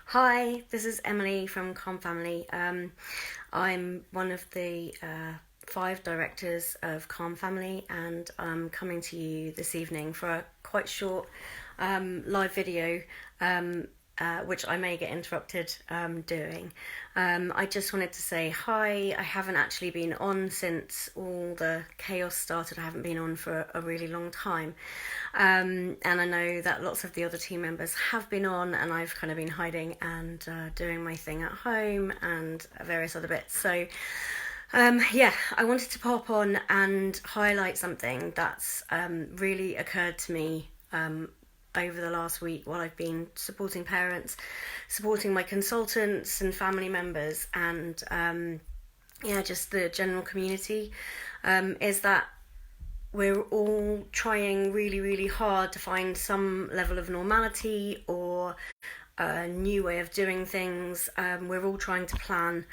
Hi, this is Emily from CalmFamily. I'm one of the 5 directors of CalmFamily, and I'm coming to you this evening for a quite short live video, which I may get interrupted doing. I just wanted to say hi. I haven't actually been on since all the chaos started. I haven't been on for a really long time. And I know that lots of the other team members have been on, and I've kind of been hiding and doing my thing at home and various other bits. So, I wanted to pop on and highlight something that's really occurred to me over the last week while I've been supporting parents, supporting my consultants and family members, and just the general community, is that we're all trying really, really hard to find some level of normality or a new way of doing things. We're all trying to plan.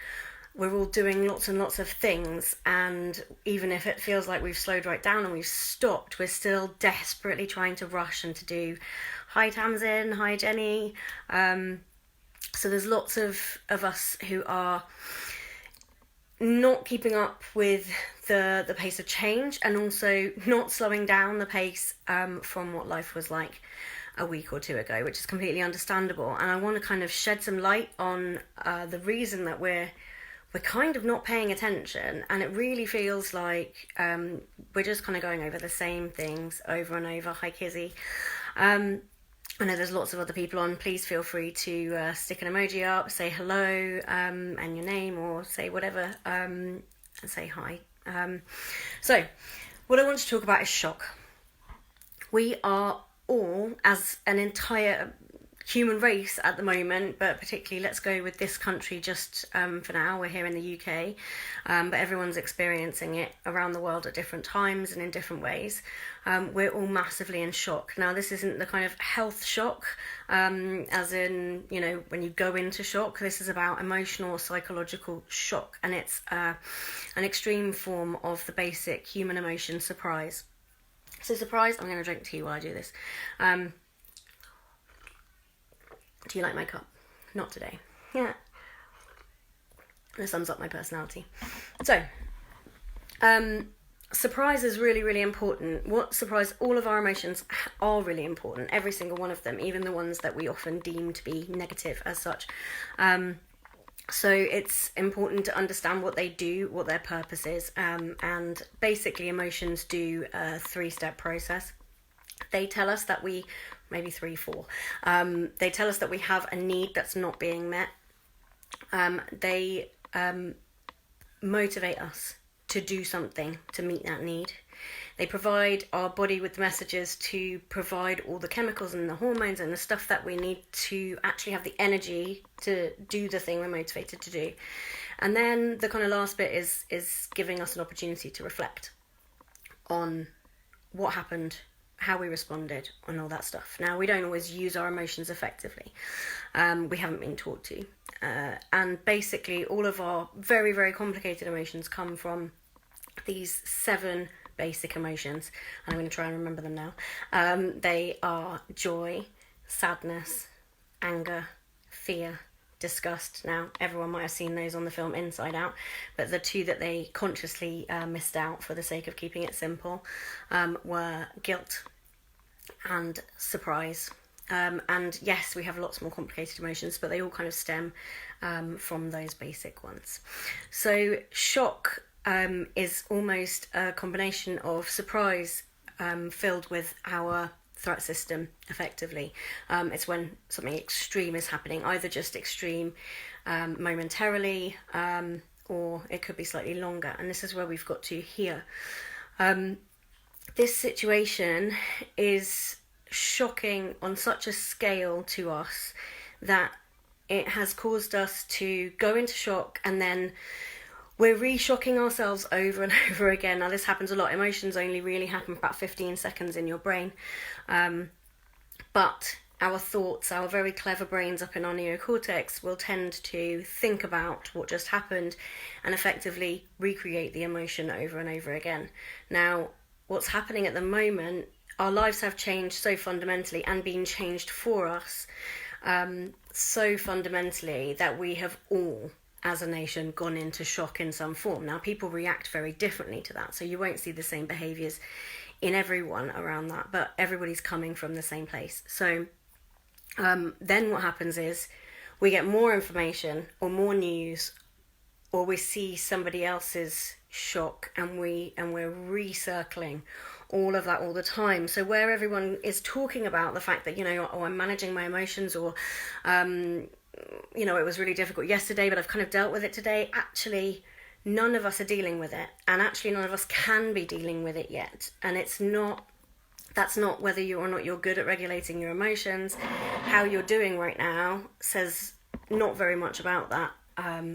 We're all doing lots and lots of things, and even if it feels like we've slowed right down and we've stopped, we're still desperately trying to rush and to do hi Tamsin, hi Jenny. So there's lots of us who are not keeping up with the pace of change, and also not slowing down the pace from what life was like a week or two ago, which is completely understandable. And I want to kind of shed some light on the reason that we're kind of not paying attention, and it really feels like we're just kind of going over the same things over and over. Hi Kizzy. I know there's lots of other people on. Please feel free to stick an emoji up, say hello and your name, or say whatever, and say hi. So what I want to talk about is shock. We are all, as an entire human race at the moment, but particularly let's go with this country just for now. We're here in the UK, but everyone's experiencing it around the world at different times and in different ways. We're all massively in shock. Now, this isn't the kind of health shock, as in, when you go into shock. This is about emotional or psychological shock, and it's an extreme form of the basic human emotion, surprise. So surprise, I'm going to drink tea while I do this. Do you like my cup? Not today. Yeah. This sums up my personality. So, surprise is really, really important. All of our emotions are really important. Every single one of them, even the ones that we often deem to be negative as such. So it's important to understand what they do, what their purpose is. And basically emotions do a 3-step process. They tell us that maybe 3, 4. They tell us that we have a need that's not being met. They motivate us to do something to meet that need. They provide our body with the messages to provide all the chemicals and the hormones and the stuff that we need to actually have the energy to do the thing we're motivated to do. And then the kind of last bit is giving us an opportunity to reflect on what happened, how we responded, and all that stuff. Now, we don't always use our emotions effectively. We haven't been taught to. And basically, all of our very, very complicated emotions come from these 7 basic emotions. And I'm going to try and remember them now. They are joy, sadness, anger, fear, disgust. Now, everyone might have seen those on the film Inside Out, but the 2 that they consciously missed out for the sake of keeping it simple were guilt and surprise. And yes, we have lots more complicated emotions, but they all kind of stem from those basic ones. So shock is almost a combination of surprise filled with our threat system, effectively. It's when something extreme is happening, either just extreme momentarily, or it could be slightly longer. And this is where we've got to here. This situation is shocking on such a scale to us that it has caused us to go into shock, and then we're re-shocking ourselves over and over again. Now, this happens a lot. Emotions only really happen for about 15 seconds in your brain. But our thoughts, our very clever brains up in our neocortex, will tend to think about what just happened and effectively recreate the emotion over and over again. Now, what's happening at the moment, our lives have changed so fundamentally and been changed for us so fundamentally that we have all, as a nation, gone into shock in some form. Now, people react very differently to that, so you won't see the same behaviours in everyone around that, but everybody's coming from the same place. So then what happens is we get more information or more news, or we see somebody else's shock, and we're recircling all of that all the time. So where everyone is talking about the fact that, oh, I'm managing my emotions, or it was really difficult yesterday, but I've kind of dealt with it today. Actually, none of us are dealing with it, and actually none of us can be dealing with it yet. And that's not whether you or not you're good at regulating your emotions. How you're doing right now says not very much about that.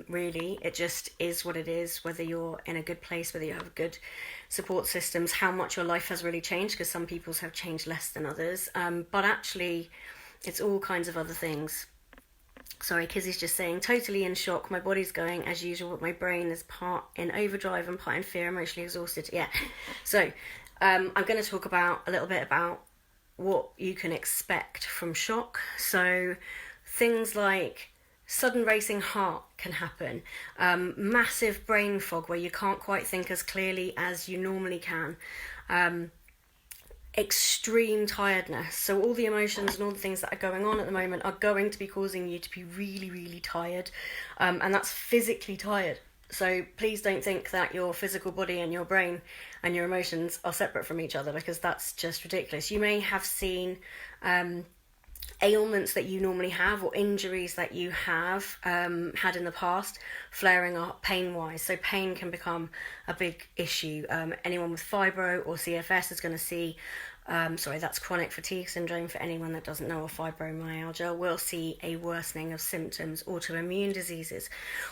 Really, it just is what it is, whether you're in a good place, whether you have good support systems, how much your life has really changed, because some people's have changed less than others, but actually it's all kinds of other things. Sorry, Kizzy's just saying, totally in shock, my body's going as usual, but my brain is part in overdrive and part in fear, emotionally exhausted. Yeah, so I'm going to talk a little bit about what you can expect from shock. So things like sudden racing heart can happen, massive brain fog where you can't quite think as clearly as you normally can, extreme tiredness. So all the emotions and all the things that are going on at the moment are going to be causing you to be really, really tired, and that's physically tired. So please don't think that your physical body and your brain and your emotions are separate from each other, because that's just ridiculous. You may have seen ailments that you normally have, or injuries that you have had in the past, flaring up pain-wise. So pain can become a big issue. Anyone with fibro or CFS is going to see, that's chronic fatigue syndrome for anyone that doesn't know, or fibromyalgia, will see a worsening of symptoms. Autoimmune diseases,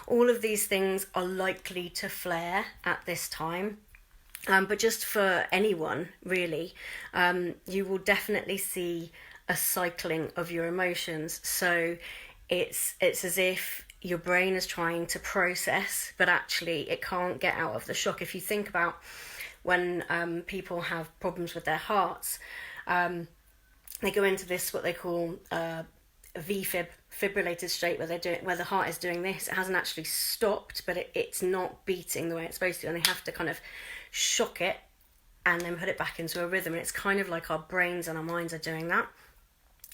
all of these things are likely to flare at this time. But just for anyone, really, you will definitely see a cycling of your emotions. So it's as if your brain is trying to process, but actually it can't get out of the shock. If you think about when people have problems with their hearts, they go into this, what they call fibrillated state, where the heart is doing this. It hasn't actually stopped, but it's not beating the way it's supposed to, and they have to kind of shock it and then put it back into a rhythm. And it's kind of like our brains and our minds are doing that.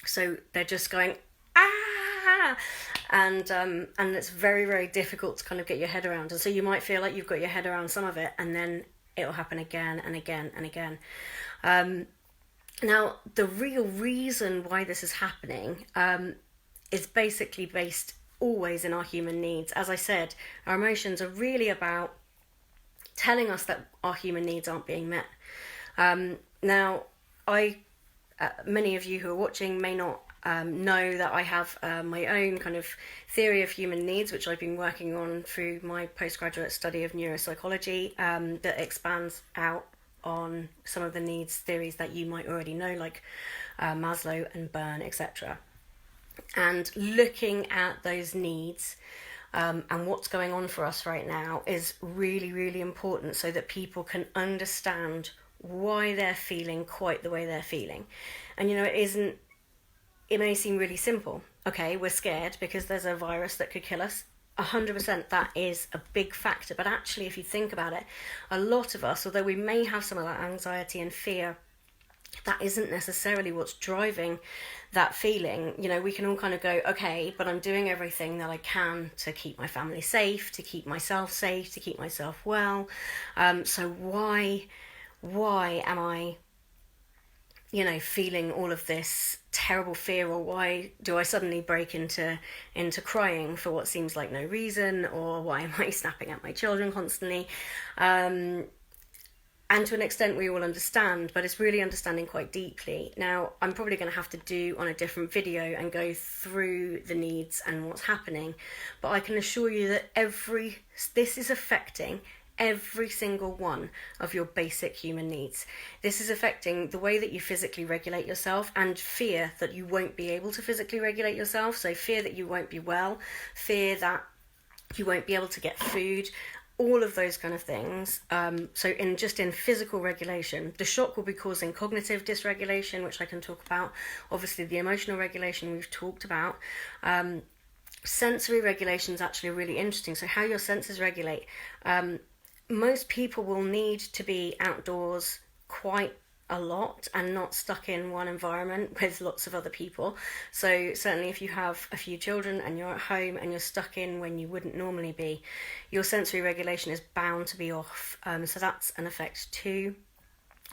So they're just going, ah, and it's very, very difficult to kind of get your head around. And so you might feel like you've got your head around some of it, and then it'll happen again and again and again. Now, the real reason why this is happening is basically based always in our human needs. As I said, our emotions are really about telling us that our human needs aren't being met. Now, many of you who are watching may not know that I have my own kind of theory of human needs, which I've been working on through my postgraduate study of neuropsychology, that expands out on some of the needs theories that you might already know, like Maslow and Byrne, etc. And looking at those needs and what's going on for us right now is really, really important, so that people can understand why they're feeling quite the way they're feeling. And it may seem really simple. Okay, we're scared because there's a virus that could kill us. 100% that is a big factor. But actually, if you think about it, a lot of us, although we may have some of that anxiety and fear, that isn't necessarily what's driving that feeling. We can all kind of go, okay, but I'm doing everything that I can to keep my family safe, to keep myself safe, to keep myself well. So why am I, feeling all of this terrible fear, or why do I suddenly break into crying for what seems like no reason, or why am I snapping at my children constantly? And to an extent we all understand, but it's really understanding quite deeply. Now, I'm probably going to have to do on a different video and go through the needs and what's happening, but I can assure you that this is affecting every single one of your basic human needs. This is affecting the way that you physically regulate yourself, and fear that you won't be able to physically regulate yourself. So fear that you won't be well, fear that you won't be able to get food. all of those kind of things. So in physical regulation, the shock will be causing cognitive dysregulation, which I can talk about. Obviously, the emotional regulation we've talked about. Sensory regulation is actually really interesting. So how your senses regulate. Most people will need to be outdoors quite a lot and not stuck in one environment with lots of other people. So certainly if you have a few children and you're at home and you're stuck in when you wouldn't normally be, your sensory regulation is bound to be off. So that's an effect too.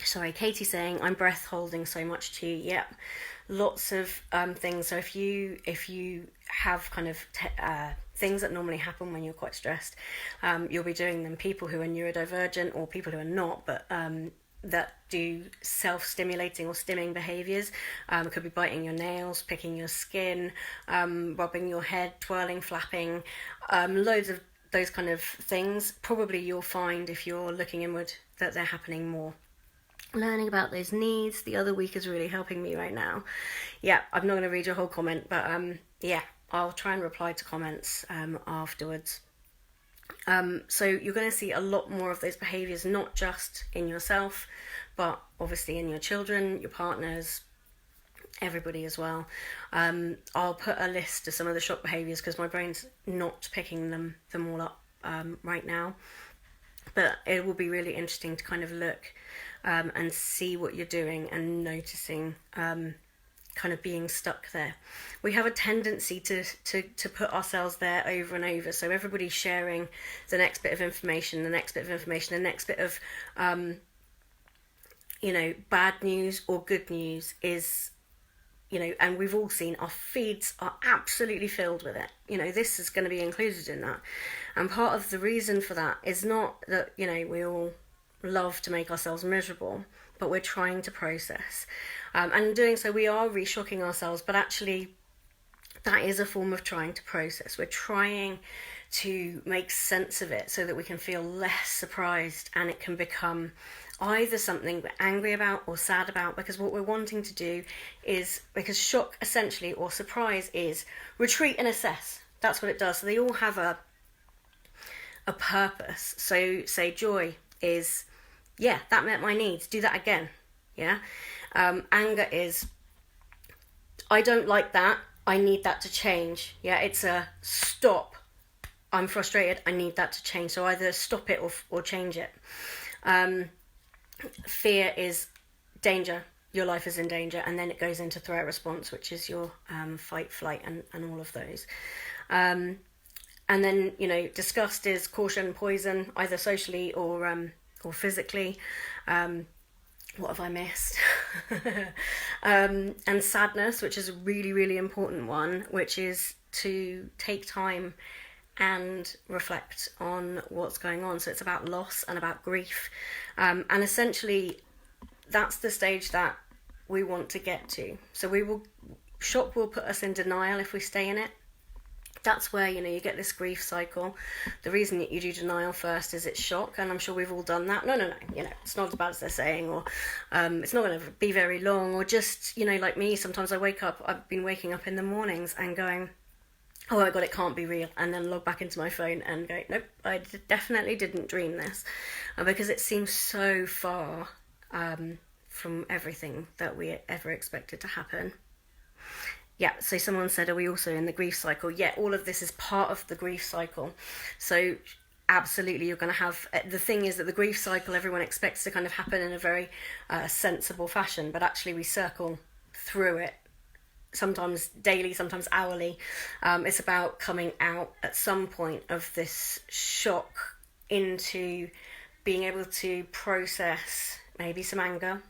Sorry, Katie's saying I'm breath holding so much too. Yep, lots of things. So if you have kind of things that normally happen when you're quite stressed, you'll be doing them. People who are neurodivergent or people who are not, but that do self-stimulating or stimming behaviours. It could be biting your nails, picking your skin, rubbing your head, twirling, flapping, loads of those kind of things. Probably you'll find, if you're looking inward, that they're happening more. Learning about those needs the other week is really helping me right now. Yeah, I'm not going to read your whole comment, but yeah, I'll try and reply to comments afterwards. So you're going to see a lot more of those behaviours, not just in yourself, but obviously in your children, your partners, everybody as well. I'll put a list of some of the shock behaviours because my brain's not picking them all up right now. But it will be really interesting to kind of look and see what you're doing and noticing kind of being stuck there. We have a tendency to put ourselves there over and over. So everybody's sharing the next bit of information, the next bit of information, the next bit of, bad news or good news is, and we've all seen our feeds are absolutely filled with it. This is going to be included in that. And part of the reason for that is not that, we all love to make ourselves miserable, but we're trying to process. And in doing so, we are reshocking ourselves, but actually that is a form of trying to process. We're trying to make sense of it so that we can feel less surprised and it can become either something we're angry about or sad about, because what we're wanting to do is, because shock essentially, or surprise, is retreat and assess. That's what it does. So they all have a purpose. So say joy is, yeah, that met my needs, do that again. Yeah. Anger is, I don't like that, I need that to change. Yeah, it's a stop, I'm frustrated, I need that to change. So either stop it or change it. Fear is danger, your life is in danger, and then it goes into threat response, which is your fight, flight, and all of those. And then, disgust is caution, poison, either socially or physically. What have I missed? And sadness, which is a really, really important one, which is to take time and reflect on what's going on. So it's about loss and about grief. And essentially, that's the stage that we want to get to. So shock will put us in denial if we stay in it. That's where, you get this grief cycle. The reason that you do denial first is it's shock, and I'm sure we've all done that. No, it's not as bad as they're saying, or it's not going to be very long, or just, like me, sometimes I've been waking up in the mornings and going, oh my God, it can't be real, and then log back into my phone and go, nope, I definitely didn't dream this, because it seems so far from everything that we ever expected to happen. Yeah, so someone said, are we also in the grief cycle? Yeah, all of this is part of the grief cycle. So absolutely, you're going to have, the thing is that the grief cycle, everyone expects to kind of happen in a very sensible fashion, but actually we circle through it, sometimes daily, sometimes hourly. It's about coming out at some point of this shock into being able to process maybe some anger,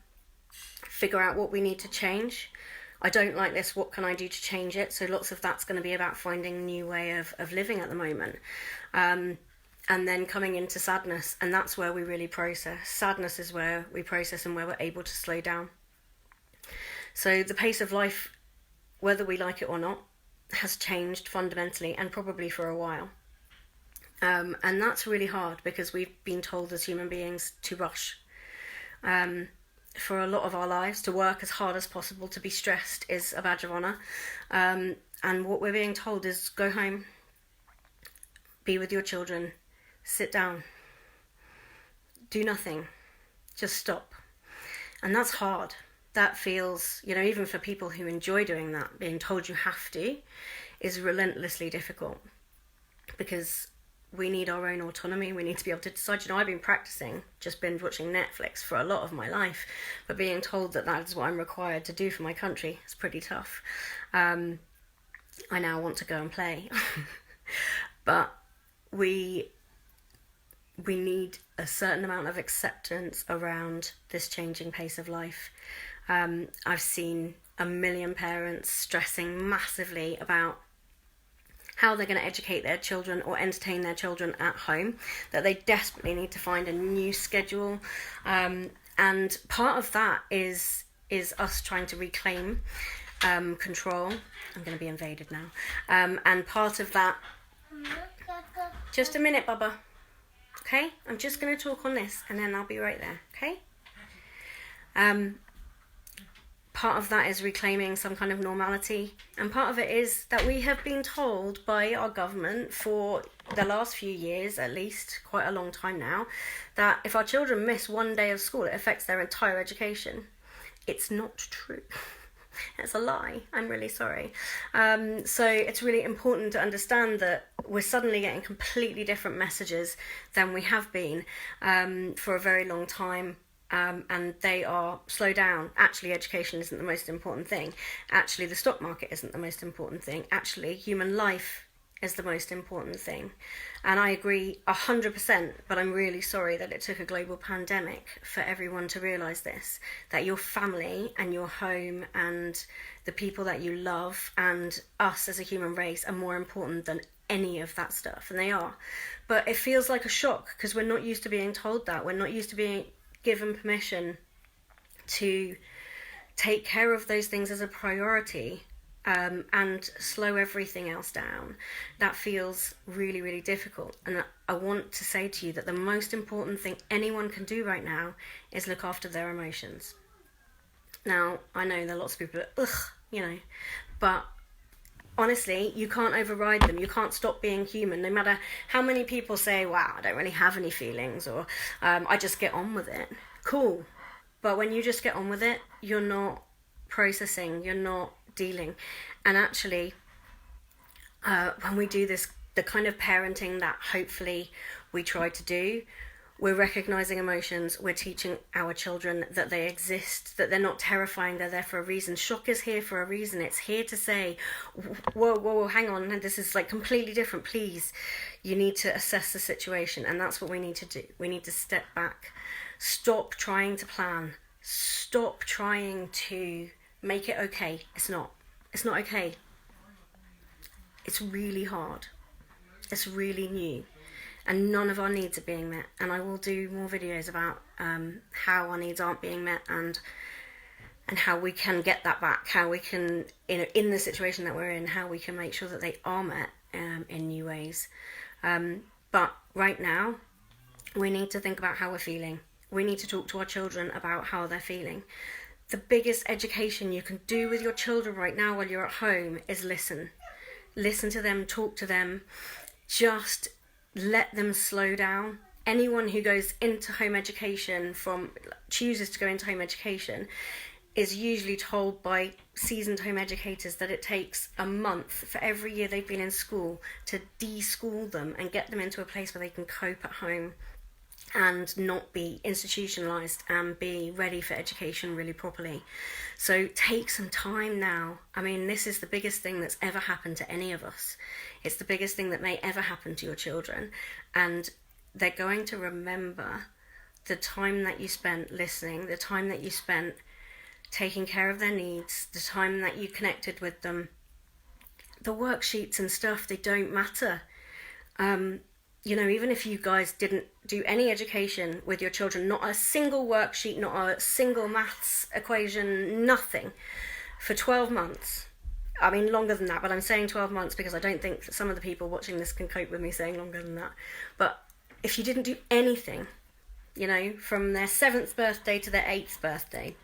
figure out what we need to change. I don't like this, what can I do to change it? So lots of that's going to be about finding a new way of living at the moment. And then coming into sadness, and that's where we really process. Sadness is where we process and where we're able to slow down. So the pace of life, whether we like it or not, has changed fundamentally, and probably for a while. And that's really hard because we've been told as human beings to rush. For a lot of our lives, to work as hard as possible, to be stressed is a badge of honour. And what we're being told is go home, be with your children, sit down, do nothing, just stop. And that's hard. That feels, even for people who enjoy doing that, being told you have to is relentlessly difficult, because we need our own autonomy. We need to be able to decide. I've been practicing just binge watching Netflix for a lot of my life, but being told that is what I'm required to do for my country is pretty tough. I now want to go and play. But we need a certain amount of acceptance around this changing pace of life. I've seen a million parents stressing massively about how they're going to educate their children or entertain their children at home, that they desperately need to find a new schedule. And part of that is us trying to reclaim control. I'm going to be invaded now. And part of that... Just a minute, Bubba. Okay? I'm just going to talk on this and then I'll be right there. Okay? Part of that is reclaiming some kind of normality, and part of it is that we have been told by our government for the last few years, at least quite a long time now, that if our children miss one day of school, it affects their entire education. It's not true. It's a lie. I'm really sorry. So it's really important to understand that we're suddenly getting completely different messages than we have been for a very long time. And they are, slow down. Actually, education isn't the most important thing. Actually, the stock market isn't the most important thing. Actually, human life is the most important thing. And I agree 100%, but I'm really sorry that it took a global pandemic for everyone to realise this, that your family and your home and the people that you love and us as a human race are more important than any of that stuff. And they are. But it feels like a shock because we're not used to being told that. We're not used to being given permission to take care of those things as a priority and slow everything else down. That feels really, really difficult. And I want to say to you that the most important thing anyone can do right now is look after their emotions. Now, I know there are lots of people that, but honestly, you can't override them. You can't stop being human, no matter how many people say, wow, I don't really have any feelings, or I just get on with it. Cool. But when you just get on with it, you're not processing, you're not dealing. And actually, when we do this, the kind of parenting that hopefully we try to do, we're recognizing emotions, we're teaching our children that they exist, that they're not terrifying, they're there for a reason. Shock is here for a reason. It's here to say, whoa, hang on, this is like completely different, please. You need to assess the situation, and that's what we need to do. We need to step back, stop trying to plan, stop trying to make it okay. It's not okay. It's really hard. It's really new. And none of our needs are being met. And I will do more videos about how our needs aren't being met and how we can get that back, how we can, in the situation that we're in, how we can make sure that they are met in new ways. But right now, we need to think about how we're feeling. We need to talk to our children about how they're feeling. The biggest education you can do with your children right now while you're at home is listen. Listen to them, talk to them, just let them slow down. Anyone who goes into home education, chooses to go into home education, is usually told by seasoned home educators that it takes a month for every year they've been in school to de-school them and get them into a place where they can cope at home and not be institutionalized and be ready for education really properly. So take some time now. I mean, this is the biggest thing that's ever happened to any of us. It's the biggest thing that may ever happen to your children. And they're going to remember the time that you spent listening, the time that you spent taking care of their needs, the time that you connected with them. The worksheets and stuff, they don't matter. Even if you guys didn't do any education with your children, not a single worksheet, not a single maths equation, nothing, for 12 months. I mean, longer than that, but I'm saying 12 months because I don't think that some of the people watching this can cope with me saying longer than that. But if you didn't do anything, from their 7th birthday to their 8th birthday,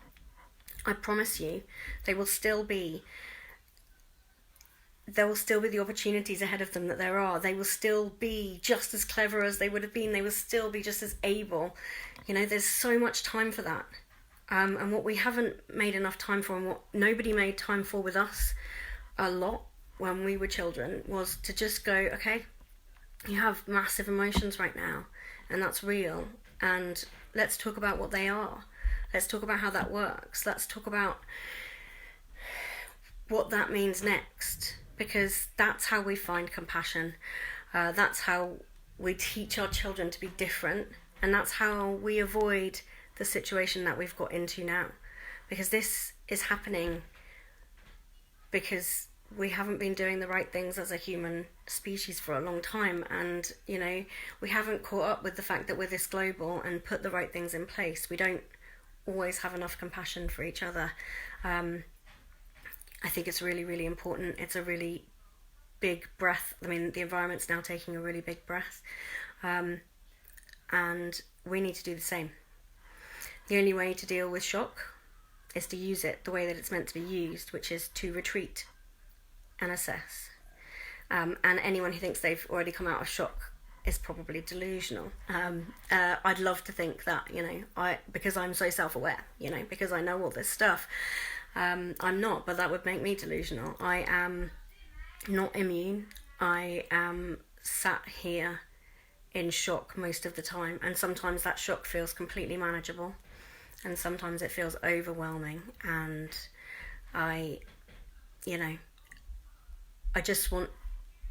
I promise you, they will still be there will still be the opportunities ahead of them that there are. They will still be just as clever as they would have been. They will still be just as able. You know, there's so much time for that. And what we haven't made enough time for, and what nobody made time for with us a lot when we were children, was to just go, okay, you have massive emotions right now, and that's real, and let's talk about what they are. Let's talk about how that works. Let's talk about what that means next, because that's how we find compassion. That's how we teach our children to be different, and that's how we avoid the situation that we've got into now, because this is happening because we haven't been doing the right things as a human species for a long time, and you know, we haven't caught up with the fact that we're this global and put the right things in place. We don't always have enough compassion for each other. I think it's really, really important. It's a really big breath. I mean, the environment's now taking a really big breath, and we need to do the same. The only way to deal with shock is to use it the way that it's meant to be used, which is to retreat and assess. And anyone who thinks they've already come out of shock is probably delusional. I'd love to think that, you know, because I'm so self-aware, you know, because I know all this stuff, I'm not, but that would make me delusional. I am not immune. I am sat here in shock most of the time, and sometimes that shock feels completely manageable, and sometimes it feels overwhelming, and I just want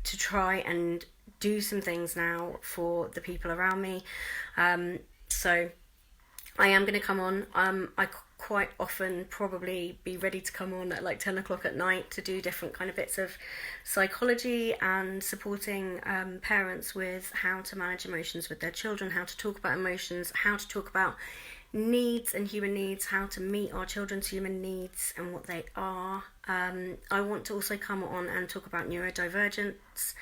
to try and do some things now for the people around me. So I am going to come on. I quite often probably be ready to come on at like 10 o'clock at night to do different kind of bits of psychology and supporting parents with how to manage emotions with their children, how to talk about emotions, how to talk about needs and human needs, how to meet our children's human needs and what they are. I want to also come on and talk about neurodivergence.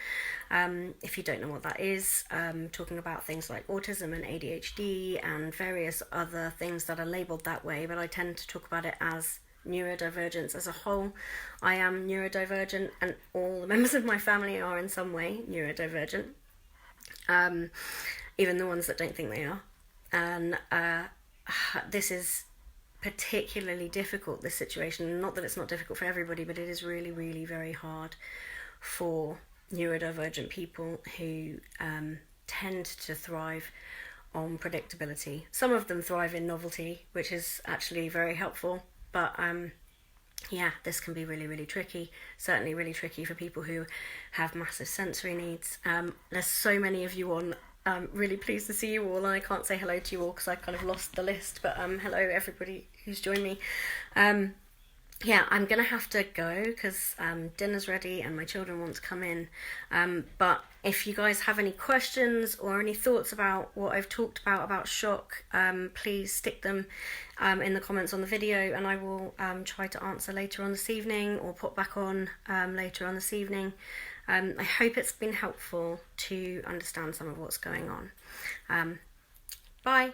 If you don't know what that is, talking about things like autism and ADHD and various other things that are labelled that way, but I tend to talk about it as neurodivergence as a whole. I am neurodivergent, and all the members of my family are in some way neurodivergent, even the ones that don't think they are. And this is particularly difficult, this situation. Not that it's not difficult for everybody, but it is really, really very hard for neurodivergent people who tend to thrive on predictability. Some of them thrive in novelty, which is actually very helpful, but yeah, this can be really, really tricky. Certainly really tricky for people who have massive sensory needs. There's so many of you on. Really pleased to see you all, and I can't say hello to you all because I kind of lost the list, but hello everybody who's joined me. Yeah, I'm gonna have to go because dinner's ready and my children want to come in, but if you guys have any questions or any thoughts about what I've talked about shock, please stick them in the comments on the video, and I will try to answer later on this evening or pop back on later on this evening. I hope it's been helpful to understand some of what's going on. Bye.